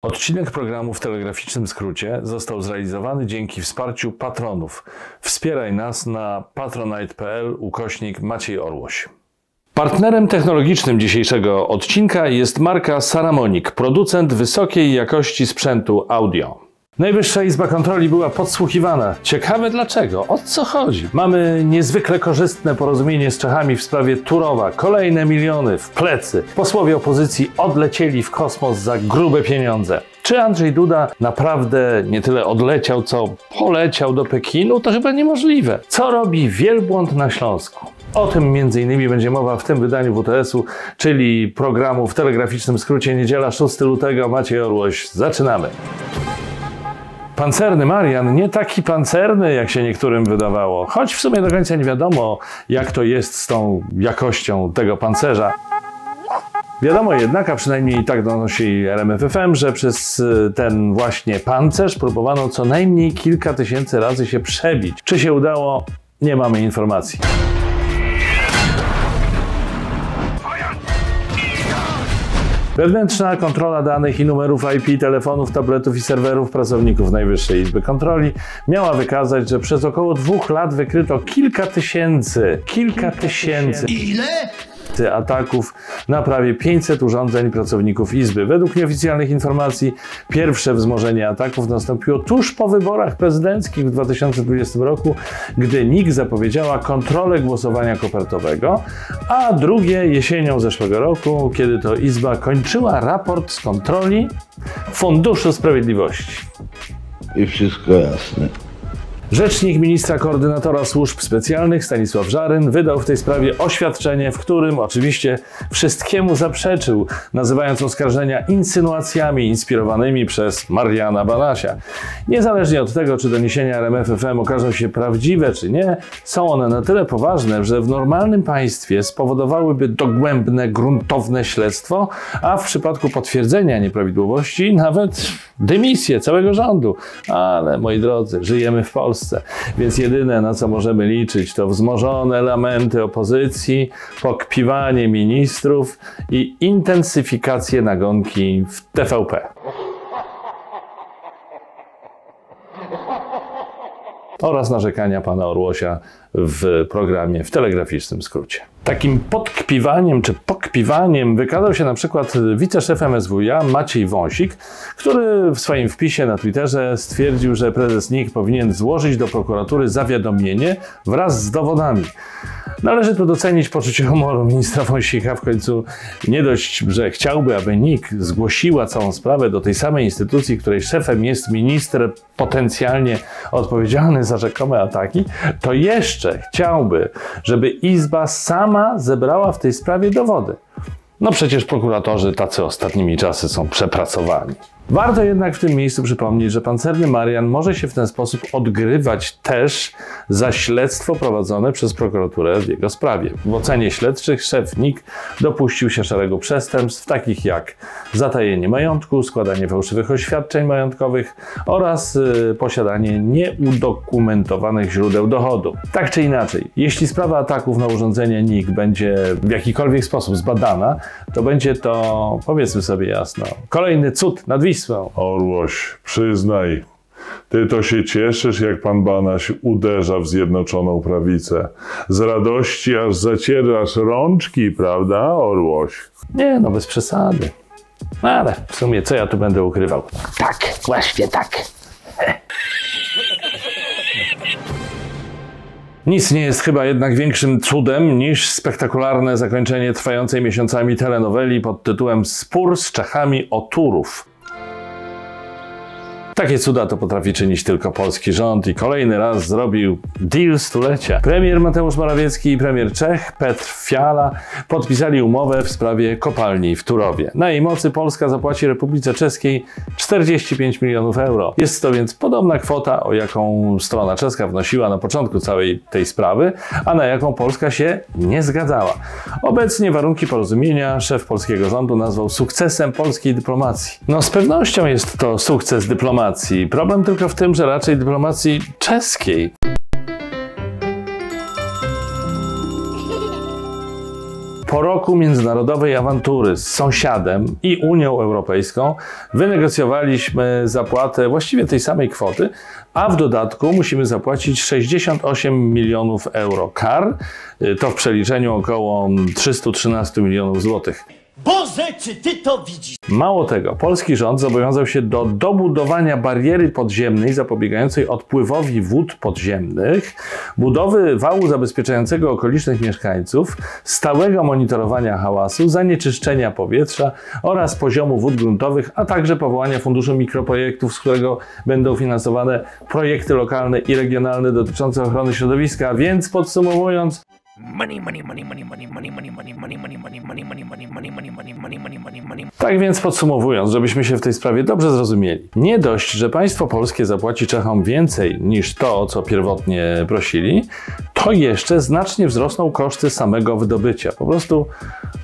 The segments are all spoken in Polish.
Odcinek programu w telegraficznym skrócie został zrealizowany dzięki wsparciu patronów. Wspieraj nas na patronite.pl/Maciej Orłoś. Partnerem technologicznym dzisiejszego odcinka jest marka Saramonic, producent wysokiej jakości sprzętu audio. Najwyższa Izba Kontroli była podsłuchiwana. Ciekawe dlaczego? O co chodzi? Mamy niezwykle korzystne porozumienie z Czechami w sprawie Turowa. Kolejne miliony w plecy. Posłowie opozycji odlecieli w kosmos za grube pieniądze. Czy Andrzej Duda naprawdę nie tyle odleciał, co poleciał do Pekinu? To chyba niemożliwe. Co robi wielbłąd na Śląsku? O tym m.in. będzie mowa w tym wydaniu WTS-u, czyli programu w telegraficznym skrócie niedziela 6 lutego. Maciej Orłoś. Zaczynamy. Pancerny Marian nie taki pancerny, jak się niektórym wydawało. Choć w sumie do końca nie wiadomo, jak to jest z tą jakością tego pancerza. Wiadomo jednak, a przynajmniej tak donosi RMFFM, że przez ten właśnie pancerz próbowano co najmniej kilka tysięcy razy się przebić. Czy się udało? Nie mamy informacji. Wewnętrzna kontrola danych i numerów IP, telefonów, tabletów i serwerów pracowników Najwyższej Izby Kontroli miała wykazać, że przez około 2 lat wykryto kilka tysięcy Ile? ataków na prawie 500 urządzeń pracowników Izby. Według nieoficjalnych informacji pierwsze wzmożenie ataków nastąpiło tuż po wyborach prezydenckich w 2020 roku, gdy NIK zapowiedziała kontrolę głosowania kopertowego, a drugie jesienią zeszłego roku, kiedy to Izba kończyła raport z kontroli Funduszu Sprawiedliwości. I wszystko jasne. Rzecznik ministra koordynatora służb specjalnych Stanisław Żaryn wydał w tej sprawie oświadczenie, w którym oczywiście wszystkiemu zaprzeczył, nazywając oskarżenia insynuacjami inspirowanymi przez Mariana Banasia. Niezależnie od tego, czy doniesienia RMFFM okażą się prawdziwe, czy nie, są one na tyle poważne, że w normalnym państwie spowodowałyby dogłębne, gruntowne śledztwo, a w przypadku potwierdzenia nieprawidłowości nawet dymisję całego rządu. Ale moi drodzy, żyjemy w Polsce. Więc jedyne, na co możemy liczyć, to wzmożone lamenty opozycji, pokpiwanie ministrów i intensyfikację nagonki w TVP. Oraz narzekania pana Orłosia w programie w telegraficznym skrócie. Takim podkpiwaniem czy pokpiwaniem wykazał się na przykład wiceszef MSWiA Maciej Wąsik, który w swoim wpisie na Twitterze stwierdził, że prezes NIK powinien złożyć do prokuratury zawiadomienie wraz z dowodami. Należy tu docenić poczucie humoru ministra Wąsika. W końcu nie dość, że chciałby, aby NIK zgłosiła całą sprawę do tej samej instytucji, której szefem jest minister potencjalnie odpowiedzialny za rzekome ataki, to jeszcze chciałby, żeby Izba sama zebrała w tej sprawie dowody. No przecież prokuratorzy tacy ostatnimi czasy są przepracowani. Warto jednak w tym miejscu przypomnieć, że pancerny Marian może się w ten sposób odgrywać też za śledztwo prowadzone przez prokuraturę w jego sprawie. W ocenie śledczych szef NIK dopuścił się szeregu przestępstw, takich jak zatajenie majątku, składanie fałszywych oświadczeń majątkowych oraz posiadanie nieudokumentowanych źródeł dochodu. Tak czy inaczej, jeśli sprawa ataków na urządzenia NIK będzie w jakikolwiek sposób zbadana, to będzie to, powiedzmy sobie jasno, kolejny cud nad Wisłą. Orłoś, przyznaj, ty to się cieszysz, jak pan Banaś uderza w Zjednoczoną Prawicę. Z radości aż zacierasz rączki, prawda, Orłoś? Nie, no bez przesady. Ale w sumie co ja tu będę ukrywał? Tak, właśnie tak. Nic nie jest chyba jednak większym cudem niż spektakularne zakończenie trwającej miesiącami telenoweli pod tytułem Spór z Czechami o Turów. Takie cuda to potrafi czynić tylko polski rząd i kolejny raz zrobił deal stulecia. Premier Mateusz Morawiecki i premier Czech Petr Fiala podpisali umowę w sprawie kopalni w Turowie. Na jej mocy Polska zapłaci Republice Czeskiej 45 milionów euro. Jest to więc podobna kwota, o jaką strona czeska wnosiła na początku całej tej sprawy, a na jaką Polska się nie zgadzała. Obecnie warunki porozumienia szef polskiego rządu nazwał sukcesem polskiej dyplomacji. No z pewnością jest to sukces dyplomacji. Problem tylko w tym, że raczej dyplomacji czeskiej. Po roku międzynarodowej awantury z sąsiadem i Unią Europejską wynegocjowaliśmy zapłatę właściwie tej samej kwoty, a w dodatku musimy zapłacić 68 milionów euro kar. To w przeliczeniu około 313 milionów złotych. Boże, czy ty to widzisz? Mało tego, polski rząd zobowiązał się do dobudowania bariery podziemnej zapobiegającej odpływowi wód podziemnych, budowy wału zabezpieczającego okolicznych mieszkańców, stałego monitorowania hałasu, zanieczyszczenia powietrza oraz poziomu wód gruntowych, a także powołania funduszu mikroprojektów, z którego będą finansowane projekty lokalne i regionalne dotyczące ochrony środowiska. Więc podsumowując, tak więc podsumowując, żebyśmy się w tej sprawie dobrze zrozumieli. Nie dość, że państwo polskie zapłaci Czechom więcej niż to, o co pierwotnie prosili, to jeszcze znacznie wzrosną koszty samego wydobycia. Po prostu,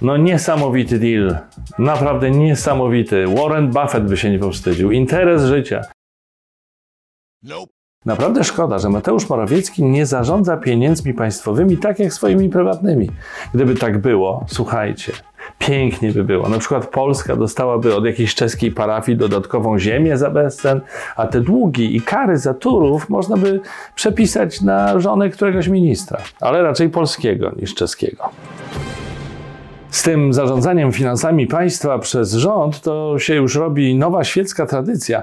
no niesamowity deal. Naprawdę niesamowity. Warren Buffett by się nie powstydził. Interes życia. Naprawdę szkoda, że Mateusz Morawiecki nie zarządza pieniędzmi państwowymi tak jak swoimi prywatnymi. Gdyby tak było, słuchajcie, pięknie by było. Na przykład Polska dostałaby od jakiejś czeskiej parafii dodatkową ziemię za bezcen, a te długi i kary za Turów można by przepisać na żonę któregoś ministra, ale raczej polskiego niż czeskiego. Z tym zarządzaniem finansami państwa przez rząd to się już robi nowa świecka tradycja.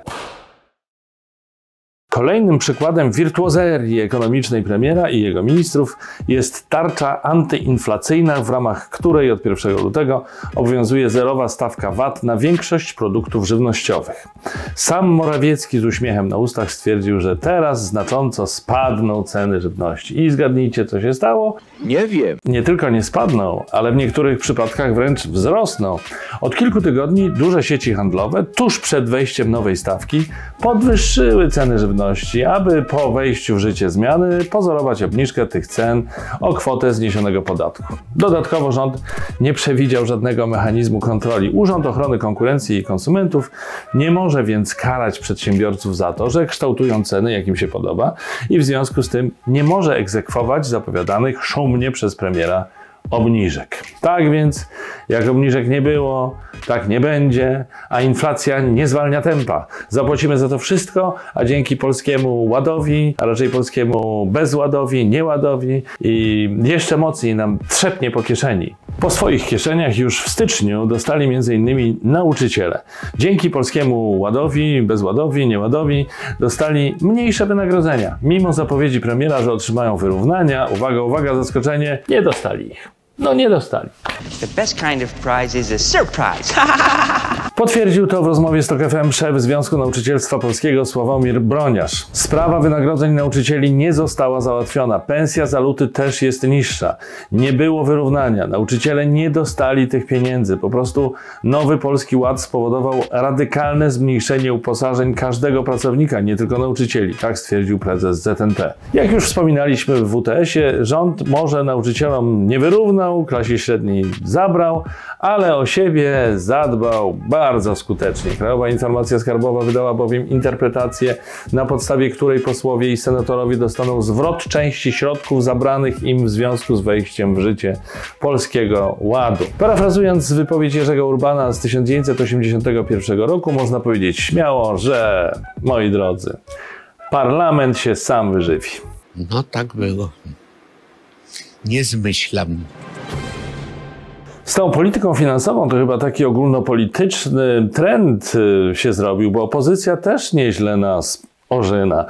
Kolejnym przykładem wirtuozerii ekonomicznej premiera i jego ministrów jest tarcza antyinflacyjna, w ramach której od 1 lutego obowiązuje zerowa stawka VAT na większość produktów żywnościowych. Sam Morawiecki z uśmiechem na ustach stwierdził, że teraz znacząco spadną ceny żywności. I zgadnijcie, co się stało? Nie wiem. Nie tylko nie spadną, ale w niektórych przypadkach wręcz wzrosną. Od kilku tygodni duże sieci handlowe tuż przed wejściem nowej stawki podwyższyły ceny żywności, aby po wejściu w życie zmiany pozorować obniżkę tych cen o kwotę zniesionego podatku. Dodatkowo rząd nie przewidział żadnego mechanizmu kontroli. Urząd Ochrony Konkurencji i Konsumentów nie może więc karać przedsiębiorców za to, że kształtują ceny, jak im się podoba, i w związku z tym nie może egzekwować zapowiadanych szumnie przez premiera obniżek. Tak więc, jak obniżek nie było, tak nie będzie, a inflacja nie zwalnia tempa. Zapłacimy za to wszystko, a dzięki Polskiemu Ładowi, a raczej Polskiemu bezładowi, nieładowi i jeszcze mocniej nam trzepnie po kieszeni. Po swoich kieszeniach już w styczniu dostali m.in. nauczyciele. Dzięki Polskiemu Ładowi, bezładowi, nieładowi dostali mniejsze wynagrodzenia. Mimo zapowiedzi premiera, że otrzymają wyrównania, uwaga, uwaga, zaskoczenie, nie dostali ich. No nie dostali. The best kind of prize is a surprise. Potwierdził to w rozmowie z TOK FM szef Związku Nauczycielstwa Polskiego Sławomir Broniarz. Sprawa wynagrodzeń nauczycieli nie została załatwiona. Pensja za luty też jest niższa. Nie było wyrównania. Nauczyciele nie dostali tych pieniędzy. Po prostu nowy Polski Ład spowodował radykalne zmniejszenie uposażeń każdego pracownika, nie tylko nauczycieli. Tak stwierdził prezes ZNP. Jak już wspominaliśmy w WTS-ie, rząd może nauczycielom nie wyrównał, klasie średniej zabrał, ale o siebie zadbał bardzo skutecznie. Krajowa Informacja Skarbowa wydała bowiem interpretację, na podstawie której posłowie i senatorowie dostaną zwrot części środków zabranych im w związku z wejściem w życie Polskiego Ładu. Parafrazując wypowiedź Jerzego Urbana z 1981 roku, można powiedzieć śmiało, że, moi drodzy, parlament się sam wyżywi. No tak było. Nie zmyślam. Z tą polityką finansową to chyba taki ogólnopolityczny trend się zrobił, bo opozycja też nieźle nas ożyna.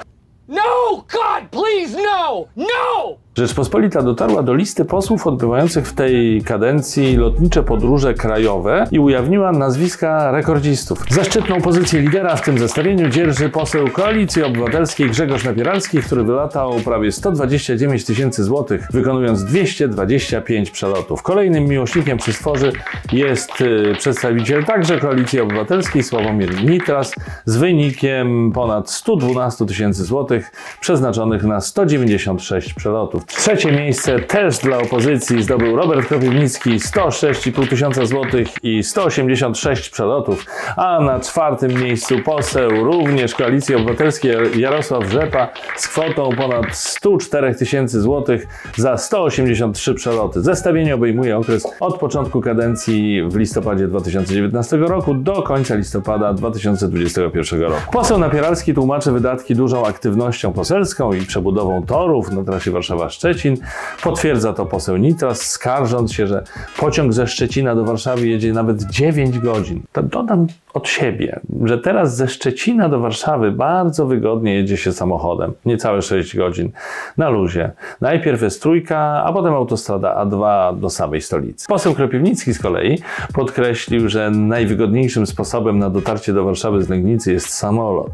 No, God, please, no! No! Rzeczpospolita dotarła do listy posłów odbywających w tej kadencji lotnicze podróże krajowe i ujawniła nazwiska rekordzistów. Zaszczytną pozycję lidera w tym zestawieniu dzierży poseł Koalicji Obywatelskiej Grzegorz Napieralski, który wylatał prawie 129 tysięcy złotych, wykonując 225 przelotów. Kolejnym miłośnikiem przystworzy jest przedstawiciel także Koalicji Obywatelskiej Sławomir Nitras z wynikiem ponad 112 tysięcy złotych przeznaczonych na 196 przelotów. Trzecie miejsce też dla opozycji zdobył Robert Kropiwnicki, 106,5 tysiąca złotych i 186 przelotów, a na czwartym miejscu poseł również Koalicji Obywatelskiej Jarosław Rzepa z kwotą ponad 104 tysięcy złotych za 183 przeloty. Zestawienie obejmuje okres od początku kadencji w listopadzie 2019 roku do końca listopada 2021 roku. Poseł Napieralski tłumaczy wydatki dużą aktywnością poselską i przebudową torów na trasie Warszawa-Szczecin. Potwierdza to poseł Nitras, skarżąc się, że pociąg ze Szczecina do Warszawy jedzie nawet 9 godzin. To dodam od siebie, że teraz ze Szczecina do Warszawy bardzo wygodnie jedzie się samochodem. Niecałe 6 godzin na luzie. Najpierw jest trójka, a potem autostrada A2 do samej stolicy. Poseł Kropiwnicki z kolei podkreślił, że najwygodniejszym sposobem na dotarcie do Warszawy z Legnicy jest samolot.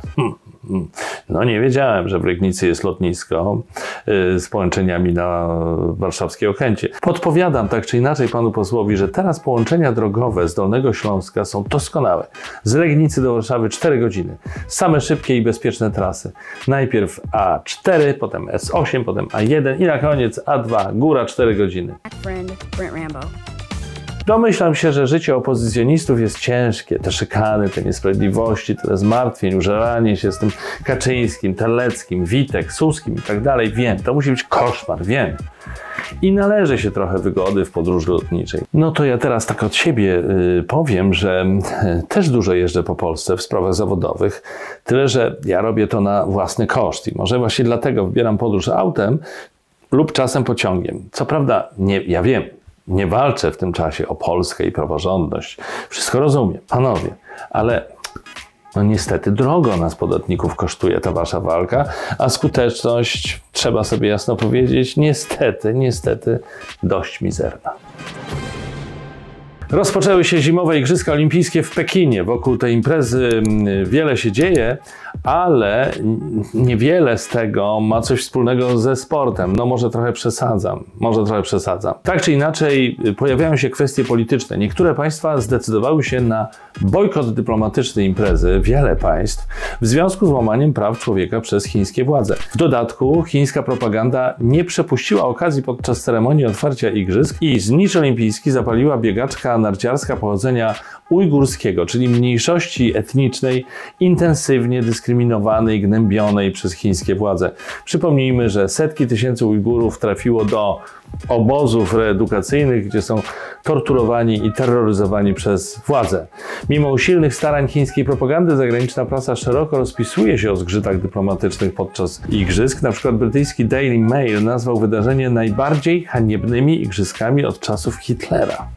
No nie wiedziałem, że w Legnicy jest lotnisko z połączeniami na warszawskie Okęcie. Podpowiadam tak czy inaczej panu posłowi, że teraz połączenia drogowe z Dolnego Śląska są doskonałe. Z Legnicy do Warszawy 4 godziny. Same szybkie i bezpieczne trasy. Najpierw A4, potem S8, potem A1 i na koniec A2, góra 4 godziny. Domyślam się, że życie opozycjonistów jest ciężkie. Te szykany, te niesprawiedliwości, tyle zmartwień, użeranie się z tym Kaczyńskim, Terleckim, Witek, Suskim i tak dalej. Wiem, to musi być koszmar, wiem. I należy się trochę wygody w podróży lotniczej. No to ja teraz tak od siebie powiem, że też dużo jeżdżę po Polsce w sprawach zawodowych, tyle że ja robię to na własny koszt i może właśnie dlatego wybieram podróż autem lub czasem pociągiem. Co prawda, ja wiem, nie walczę w tym czasie o Polskę i praworządność. Wszystko rozumiem, panowie, ale no niestety drogo nas podatników kosztuje ta wasza walka, a skuteczność, trzeba sobie jasno powiedzieć, niestety dość mizerna. Rozpoczęły się zimowe Igrzyska Olimpijskie w Pekinie. Wokół tej imprezy wiele się dzieje, ale niewiele z tego ma coś wspólnego ze sportem. No może trochę przesadzam. Tak czy inaczej pojawiają się kwestie polityczne. Niektóre państwa zdecydowały się na bojkot dyplomatyczny imprezy, wiele państw, w związku z łamaniem praw człowieka przez chińskie władze. W dodatku chińska propaganda nie przepuściła okazji podczas ceremonii otwarcia igrzysk i znicz olimpijski zapaliła biegaczka narciarska pochodzenia ujgurskiego, czyli mniejszości etnicznej, intensywnie dyskryminowanej, gnębionej przez chińskie władze. Przypomnijmy, że setki tysięcy Ujgurów trafiło do obozów reedukacyjnych, gdzie są torturowani i terroryzowani przez władze. Mimo usilnych starań chińskiej propagandy, zagraniczna prasa szeroko rozpisuje się o zgrzytach dyplomatycznych podczas igrzysk. Na przykład brytyjski Daily Mail nazwał wydarzenie najbardziej haniebnymi igrzyskami od czasów Hitlera.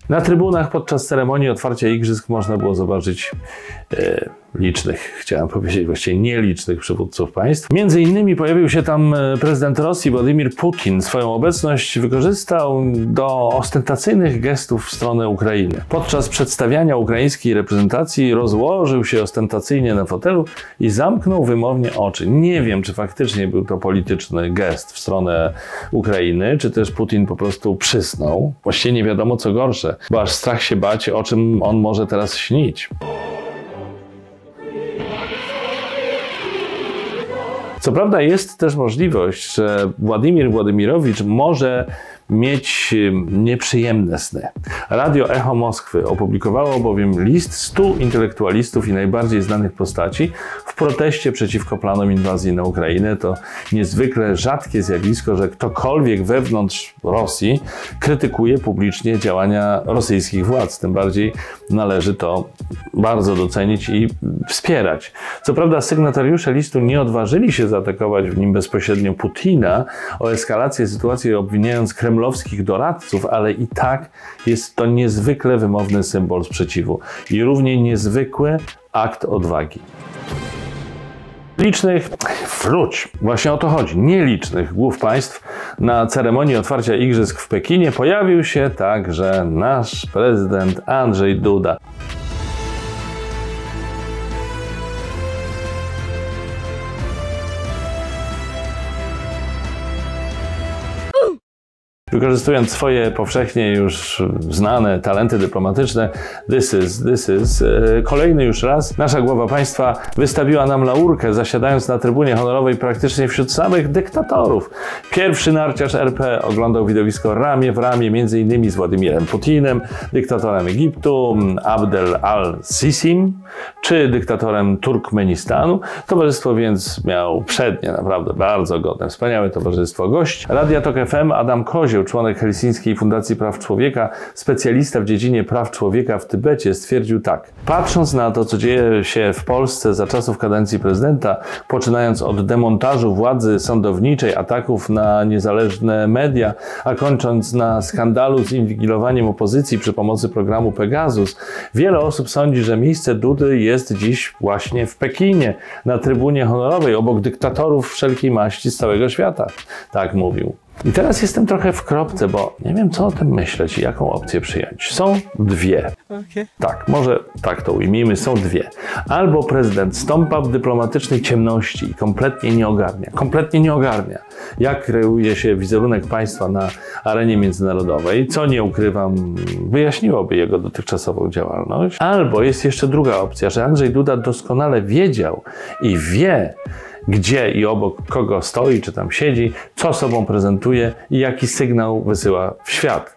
Na trybunach podczas ceremonii otwarcia igrzysk można było zobaczyć licznych, chciałem powiedzieć właściwie nielicznych przywódców państw. Między innymi pojawił się tam prezydent Rosji Władimir Putin. Swoją obecność wykorzystał do ostentacyjnych gestów w stronę Ukrainy. Podczas przedstawiania ukraińskiej reprezentacji rozłożył się ostentacyjnie na fotelu i zamknął wymownie oczy. Nie wiem, czy faktycznie był to polityczny gest w stronę Ukrainy, czy też Putin po prostu przysnął. Właściwie nie wiadomo co gorsze, bo aż strach się bać, o czym on może teraz śnić. Co prawda jest też możliwość, że Władimir Władimirowicz może mieć nieprzyjemne sny. Radio Echo Moskwy opublikowało bowiem list 100 intelektualistów i najbardziej znanych postaci w proteście przeciwko planom inwazji na Ukrainę. To niezwykle rzadkie zjawisko, że ktokolwiek wewnątrz Rosji krytykuje publicznie działania rosyjskich władz. Tym bardziej należy to bardzo docenić i wspierać. Co prawda sygnatariusze listu nie odważyli się zaatakować w nim bezpośrednio Putina o eskalację sytuacji, obwiniając kremlowskich doradców, ale i tak jest to niezwykle wymowny symbol sprzeciwu i równie niezwykły akt odwagi. Licznych, właśnie o to chodzi, nielicznych głów państw na ceremonii otwarcia igrzysk w Pekinie pojawił się także nasz prezydent Andrzej Duda. wykorzystując swoje powszechnie już znane talenty dyplomatyczne, kolejny już raz nasza głowa państwa wystawiła nam laurkę, zasiadając na trybunie honorowej praktycznie wśród samych dyktatorów. Pierwszy narciarz RP oglądał widowisko ramię w ramię m.in. z Władimirem Putinem, dyktatorem Egiptu, Abdel al-Sisim, czy dyktatorem Turkmenistanu. Towarzystwo więc miał przednie, naprawdę bardzo godne, wspaniałe towarzystwo. Gość Radia Tok FM Adam Kozieł, członek Helsińskiej Fundacji Praw Człowieka, specjalista w dziedzinie praw człowieka w Tybecie, stwierdził tak. Patrząc na to, co dzieje się w Polsce za czasów kadencji prezydenta, poczynając od demontażu władzy sądowniczej, ataków na niezależne media, a kończąc na skandalu z inwigilowaniem opozycji przy pomocy programu Pegasus, wiele osób sądzi, że miejsce Dudy jest dziś właśnie w Pekinie, na trybunie honorowej, obok dyktatorów wszelkiej maści z całego świata. Tak mówił. I teraz jestem trochę w kropce, bo nie wiem, co o tym myśleć i jaką opcję przyjąć. Są dwie. Tak, może tak to ujmijmy, są dwie. Albo prezydent stąpa w dyplomatycznej ciemności i kompletnie nie ogarnia, jak kreuje się wizerunek państwa na arenie międzynarodowej, co nie ukrywam, wyjaśniłoby jego dotychczasową działalność. Albo jest jeszcze druga opcja, że Andrzej Duda doskonale wiedział i wie, gdzie i obok kogo stoi, czy tam siedzi, co sobą prezentuje i jaki sygnał wysyła w świat.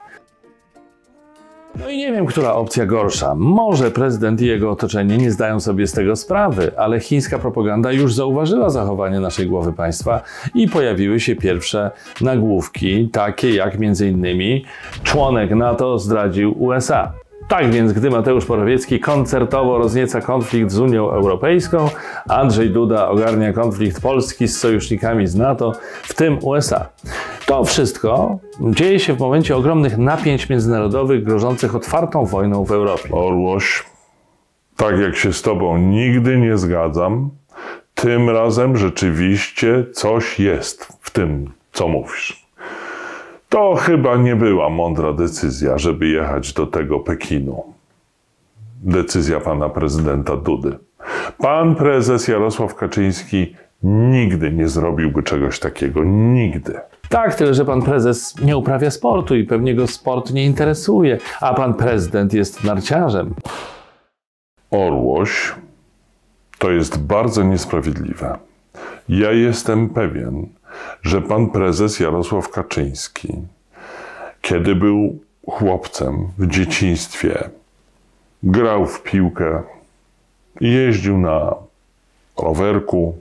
No i nie wiem, która opcja gorsza. Może prezydent i jego otoczenie nie zdają sobie z tego sprawy, ale chińska propaganda już zauważyła zachowanie naszej głowy państwa i pojawiły się pierwsze nagłówki, takie jak m.in. członek NATO zdradził USA. Tak więc, gdy Mateusz Morawiecki koncertowo roznieca konflikt z Unią Europejską, Andrzej Duda ogarnia konflikt Polski z sojusznikami z NATO, w tym USA. To wszystko dzieje się w momencie ogromnych napięć międzynarodowych grożących otwartą wojną w Europie. Orłoś, tak jak się z tobą nigdy nie zgadzam, tym razem rzeczywiście coś jest w tym, co mówisz. To chyba nie była mądra decyzja, żeby jechać do tego Pekinu. Decyzja pana prezydenta Dudy. Pan prezes Jarosław Kaczyński nigdy nie zrobiłby czegoś takiego. Nigdy. Tak, tyle że pan prezes nie uprawia sportu i pewnie go sport nie interesuje, a pan prezydent jest narciarzem. Orłoś, to jest bardzo niesprawiedliwe. Ja jestem pewien, że pan prezes Jarosław Kaczyński, kiedy był chłopcem w dzieciństwie, grał w piłkę, jeździł na rowerku.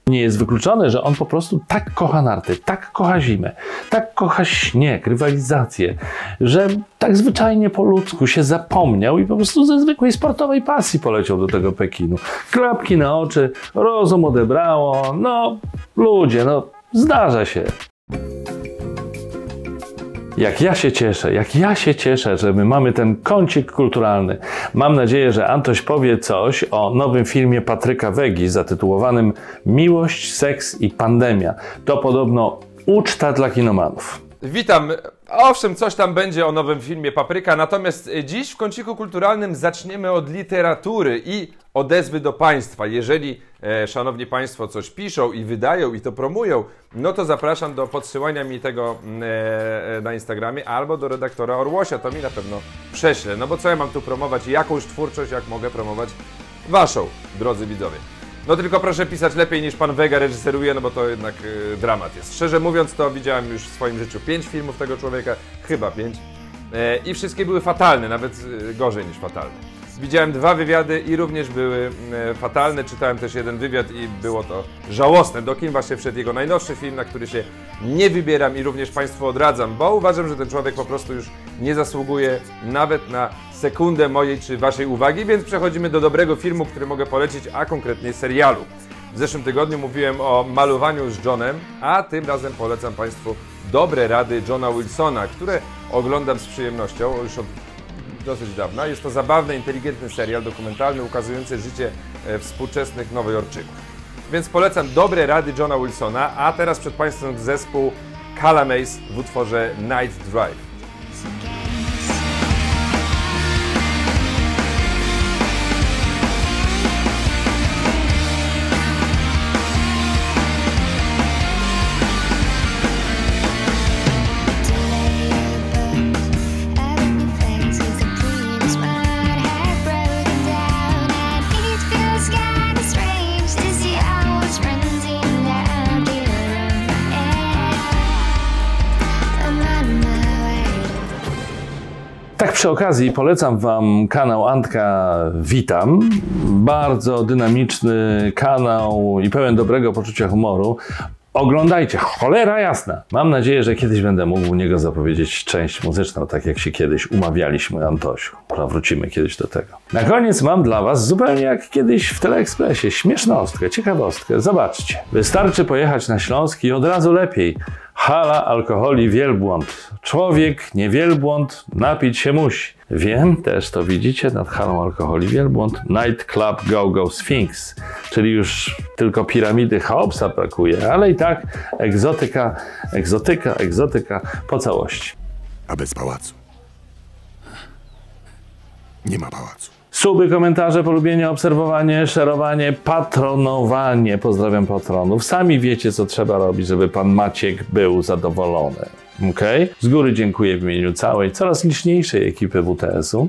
Nie jest wykluczone, że on po prostu tak kocha narty, tak kocha zimę, tak kocha śnieg, rywalizację, że tak zwyczajnie po ludzku się zapomniał i po prostu ze zwykłej sportowej pasji poleciał do tego Pekinu. Klapki na oczy, rozum odebrało, no ludzie, no zdarza się. Jak ja się cieszę, że my mamy ten kącik kulturalny. Mam nadzieję, że Antoś powie coś o nowym filmie Patryka Wegi zatytułowanym Miłość, seks i pandemia. To podobno uczta dla kinomanów. Witam. Owszem, coś tam będzie o nowym filmie Papryka, natomiast dziś w kąciku kulturalnym zaczniemy od literatury i odezwy do Państwa. Jeżeli, szanowni Państwo, coś piszą i wydają i to promują, no to zapraszam do podsyłania mi tego na Instagramie albo do redaktora Orłosia, to mi na pewno prześlę. No bo co ja mam tu promować, jakąś twórczość, jak mogę promować Waszą, drodzy widzowie. No tylko proszę pisać lepiej niż pan Wega reżyseruje, no bo to jednak dramat jest. Szczerze mówiąc, to widziałem już w swoim życiu 5 filmów tego człowieka, chyba 5. I wszystkie były fatalne, nawet gorzej niż fatalne. Widziałem 2 wywiady i również były fatalne. Czytałem też jeden wywiad i było to żałosne. Do kin właśnie wszedł jego najnowszy film, na który się nie wybieram i również Państwu odradzam, bo uważam, że ten człowiek po prostu już nie zasługuje nawet na sekundę mojej czy Waszej uwagi, więc przechodzimy do dobrego filmu, który mogę polecić, a konkretnie serialu. W zeszłym tygodniu mówiłem o Malowaniu z Johnem, a tym razem polecam Państwu Dobre rady Johna Wilsona, które oglądam z przyjemnością już od dosyć dawna. Jest to zabawny, inteligentny serial dokumentalny ukazujący życie współczesnych nowojorczyków. Więc polecam Dobre rady Johna Wilsona, a teraz przed Państwem zespół Calamace w utworze Night Drive. Tak przy okazji polecam Wam kanał Antka Witam. Bardzo dynamiczny kanał i pełen dobrego poczucia humoru. Oglądajcie, cholera jasna. Mam nadzieję, że kiedyś będę mógł u niego zapowiedzieć część muzyczną, tak jak się kiedyś umawialiśmy, Antosiu. Wrócimy kiedyś do tego. Na koniec mam dla Was, zupełnie jak kiedyś w Teleekspresie, śmiesznostkę, ciekawostkę. Zobaczcie. Wystarczy pojechać na Śląsk i od razu lepiej. Hala alkoholi wielbłąd. Człowiek, nie wielbłąd, napić się musi. Wiem, też to widzicie nad halą alkoholi wielbłąd. Night Club Go Go Sphinx. Czyli już tylko piramidy Cheopsa brakuje, ale i tak egzotyka, egzotyka, egzotyka po całości. A bez pałacu nie ma pałacu. Suby, komentarze, polubienie, obserwowanie, szerowanie, patronowanie. Pozdrawiam patronów. Sami wiecie, co trzeba robić, żeby pan Maciek był zadowolony. Okay? Z góry dziękuję w imieniu całej, coraz liczniejszej ekipy WTS-u.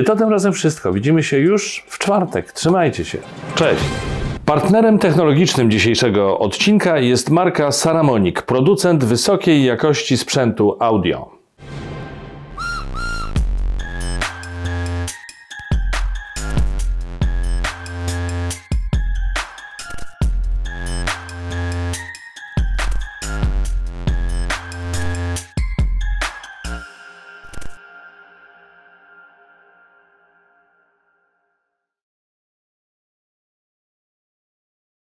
To tym razem wszystko. Widzimy się już w czwartek. Trzymajcie się. Cześć! Partnerem technologicznym dzisiejszego odcinka jest marka Saramonic, producent wysokiej jakości sprzętu audio.